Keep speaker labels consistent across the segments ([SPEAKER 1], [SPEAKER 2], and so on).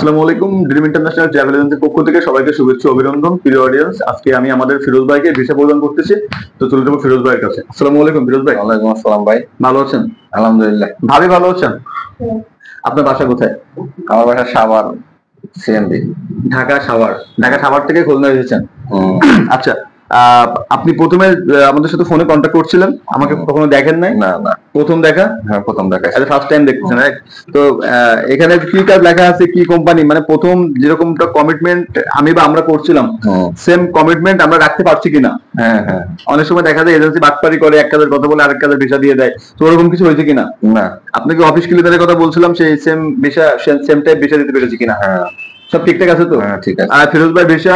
[SPEAKER 1] আসসালামু আলাইকুম। Dream international travel এজেন্সির পক্ষ থেকে সবাইকে শুভেচ্ছা অভিনন্দন। প্রিয় অডিয়েন্স, আজকে আমি আমাদের ফিরোজ ভাইকে ভিসা প্রদান করতেছি। তো চলে যাবো ফিরোজ ভাইয়ের কাছে। আসসালামু আলাইকুম ফিরোজ ভাই।
[SPEAKER 2] ওয়ালাইকুম আসসালাম ভাই।
[SPEAKER 1] ভালো আছেন?
[SPEAKER 2] আলহামদুলিল্লাহ।
[SPEAKER 1] ভাবি ভালো আছেন? আপনার বাসা কোথায়?
[SPEAKER 2] আমার বাসা সাভার সিএমবি।
[SPEAKER 1] ঢাকা সাভার। ঢাকা সাভার থেকে খুলনা এসেছেন। আচ্ছা, আপনি প্রথমে আমাদের সাথে ফোনে কন্ট্যাক্ট করছিলেন, আমাকে কখনো দেখেন নাই?
[SPEAKER 2] না না,
[SPEAKER 1] প্রথম দেখা?
[SPEAKER 2] হ্যাঁ প্রথম দেখা।
[SPEAKER 1] আচ্ছা, ফার্স্ট টাইম দেখতেছেন, রাইট? তো এখানে কি কাজ লেখা আছে, কি কোম্পানি, মানে প্রথম যেরকমটা কমিটমেন্ট আমি বা আমরা করছিলাম সেম কমিটমেন্ট আমরা রাখতে পারছি কিনা?
[SPEAKER 2] হ্যাঁ হ্যাঁ।
[SPEAKER 1] অনেক সময় দেখা যায় এজেন্সি বাটপারি করে, এক কাজের কথা বলে আরেক কাজের ভিসা দিয়ে দেয়। তো ওরকম কিছু হয়েছে কিনা?
[SPEAKER 2] না।
[SPEAKER 1] আপনাকে অফিস ক্লিয়ারের কথা বলছিলাম, সেই same visa same type visa দিতে পেরেছি কিনা?
[SPEAKER 2] হ্যাঁ
[SPEAKER 1] সব ঠিকঠাক আছে তো?
[SPEAKER 2] হ্যাঁ ঠিক আছে।
[SPEAKER 1] আর ফিরোজ ভাই ভিসা,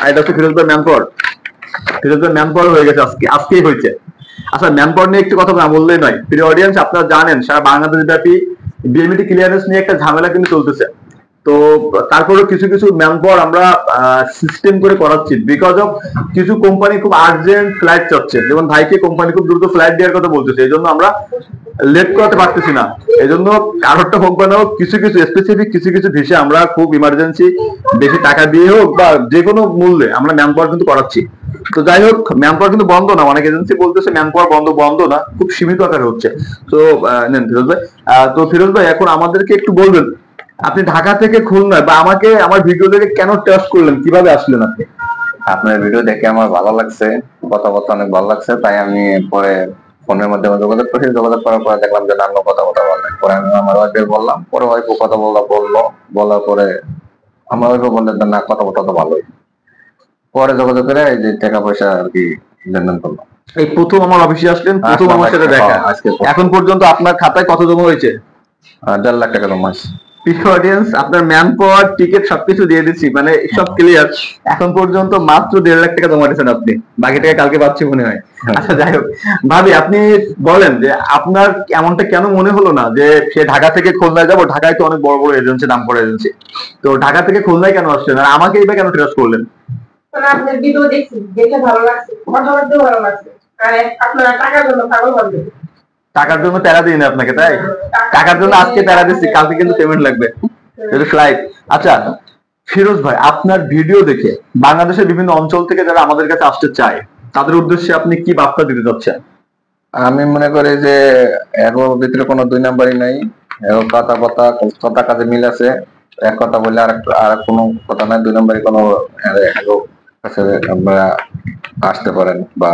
[SPEAKER 1] এটা হচ্ছে ফিরোজ ভাই ম্যানপাওয়ার। ফিরোজ ভাই ম্যানপাওয়ার হয়ে গেছে, আজকেই হয়েছে। আচ্ছা, ম্যানপাওয়ার নিয়ে একটু কথা না বললেই নয়। প্রিয় অডিয়েন্স, আপনারা জানেন সারা বাংলাদেশ ব্যাপী বিএমইটি ক্লিয়ারেন্স নিয়ে একটা ঝামেলা কিন্তু চলতেছে। তো তারপরেও কিছু কিছু ম্যানপাওয়ার আমরা সিস্টেম করে করাচ্ছি, বিকজ অফ কিছু কোম্পানি খুব আর্জেন্ট ফ্লাইট চাচ্ছে। যেমন ভাইকে কোম্পানি খুব দ্রুত ফ্লাইট দেওয়ার কথা বলতেছে, এই জন্য আমরা লেট করাতে পারতেছি না। এই জন্য কারোরটা হোক বা না হোক, কিছু কিছু স্পেসিফিক কিছু কিছু ভিসা আমরা খুব ইমার্জেন্সি বেশি টাকা দিয়ে হোক বা যে কোনো মূল্যে আমরা ম্যানপাওয়ার কিন্তু করাচ্ছি। তো যাই হোক, ম্যানপাওয়ার কিন্তু বন্ধ না, অনেক এজেন্সি বলতেছে ম্যানপাওয়ার বন্ধ না, খুব সীমিত আকারে হচ্ছে। তো নেন ফিরোজ ভাই। তো ফিরোজ ভাই, এখন আমাদেরকে একটু বলবেন, আপনি ঢাকা থেকে খুলনা বা আমাকে আমার ভিডিও দেখে কেন ট্রাস্ট করলেন, কিভাবে আসলেন আপনি?
[SPEAKER 2] আপনার ভিডিও দেখে আমার ভালো লাগছে, কথাবার্তা অনেক ভালো লাগছে, তাই আমি পরে ফোনের মাধ্যমে যোগাযোগ করছি। যোগাযোগ করার পরে দেখলাম যে নাম কথা বললেন। পরে আমি আমার ওয়াইফের বললাম, পরে ওয়াইফও কথা বললো। বলার পরে আমার ওয়াইফও বললেন না, কথা তো ভালোই। পরে যোগাযোগ করে এই যে টাকা পয়সা আর কি লেনদেন করলাম।
[SPEAKER 1] এই প্রথম আমার অফিসে আসলেন, প্রথম আমার সাথে দেখা। এখন পর্যন্ত আপনার খাতায় কত জমা হয়েছে?
[SPEAKER 2] 1.5 লাখ টাকা জমা হয়েছে।
[SPEAKER 1] অডিয়েন্স, আপনার ম্যান পাওয়ার, টিকিট সবকিছু দিয়ে দিচ্ছি, মানে সব ক্লিয়ার। এখন পর্যন্ত মাত্র 1.5 লাখ টাকা জমা দিয়েছেন আপনি, বাকি টাকা কালকে পাচ্ছি মনে হয়। আচ্ছা যাই হোক, ভাবি আপনি বলেন যে আপনার এমনটা কেন মনে হলো না যে সে ঢাকা থেকে খুলনায় যাবো? ঢাকায় তো অনেক বড় বড় এজেন্সি, নাম করা এজেন্সি, তো ঢাকা থেকে খুলনায় কেন আসলেন আর আমাকে এইবার কেন ট্রাস্ট করলেন?
[SPEAKER 3] আপনার ভিডিও দেখছি, দেখে ভালো লাগছে, কথাবার্তাও ভালো লাগছে। আর আপনারা টাকার জন্য পাগল হবেন।
[SPEAKER 1] টাকার জন্য প্যারা দিই না আপনাকে, তাই? টাকার জন্য আজকে প্যারা দিচ্ছি, কালকে কিন্তু পেমেন্ট লাগবে, ফ্লাইট। আচ্ছা ফিরোজ ভাই, আপনার ভিডিও দেখে বাংলাদেশের বিভিন্ন অঞ্চল থেকে যারা আমাদের কাছে আসতে চায়, তাদের উদ্দেশ্যে আপনি কি বার্তা দিতে চাচ্ছেন?
[SPEAKER 2] আমি মনে করি যে এর ভিতরে কোনো দুই নাম্বারই নাই। কথা কাজে মিল আছে। এক কথা বললে আর কোনো কথা নাই, দুই নাম্বারই কোনো কাছে আপনারা আসতে পারেন, বা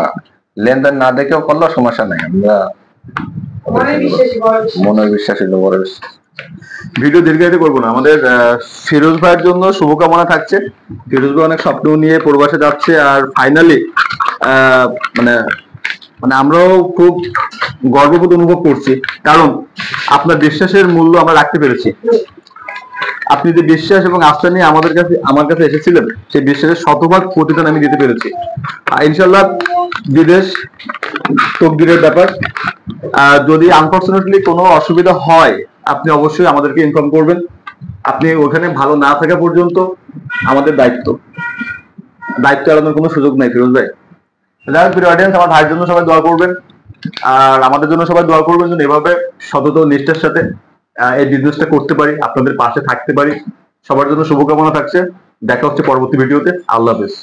[SPEAKER 2] লেনদেন না দেখেও করলেও সমস্যা নাই। আমরা মনের বিশ্বাসী লোক, বড় বিশ্বাস।
[SPEAKER 1] ভিডিও দীর্ঘায়িত করবো না, আমাদের ফিরোজ ভাইয়ের জন্য শুভকামনা থাকছে। ফিরোজ ভাই অনেক স্বপ্ন নিয়ে প্রবাসে যাচ্ছে, আর ফাইনালি মানে মানে আমরাও খুব গর্ববোধ অনুভব করছি, কারণ আপনার বিশ্বাসের মূল্য আমরা রাখতে পেরেছি। আপনি যে বিশ্বাস এবং আস্থা নিয়ে আমার কাছে এসেছিলেন, সেই বিশ্বাসের শতভাগ প্রতিদান আমি দিতে পেরেছি। ইনশাল্লাহ বিদেশ তকদিরের ব্যাপার। যদি আনফরচুনেটলি কোনো অসুবিধা হয়, আপনি অবশ্যই আমাদেরকে ইনফর্ম করবেন। আপনি ওখানে ভালো না থাকা পর্যন্ত আমাদের দায়িত্ব এড়ানোর কোনো সুযোগ নাই ফিরোজ ভাই। যাই হোক, অডিয়েন্স, আমার ভাইয়ের জন্য সবাই দোয়া করবেন, আর আমাদের জন্য সবাই দোয়া করবেন যেন এভাবে সতত নিষ্ঠার সাথে এই বিজনেসটা করতে পারি, আপনাদের পাশে থাকতে পারি। সবার জন্য শুভকামনা থাকছে। দেখা হচ্ছে পরবর্তী ভিডিওতে। আল্লাহ হাফেজ।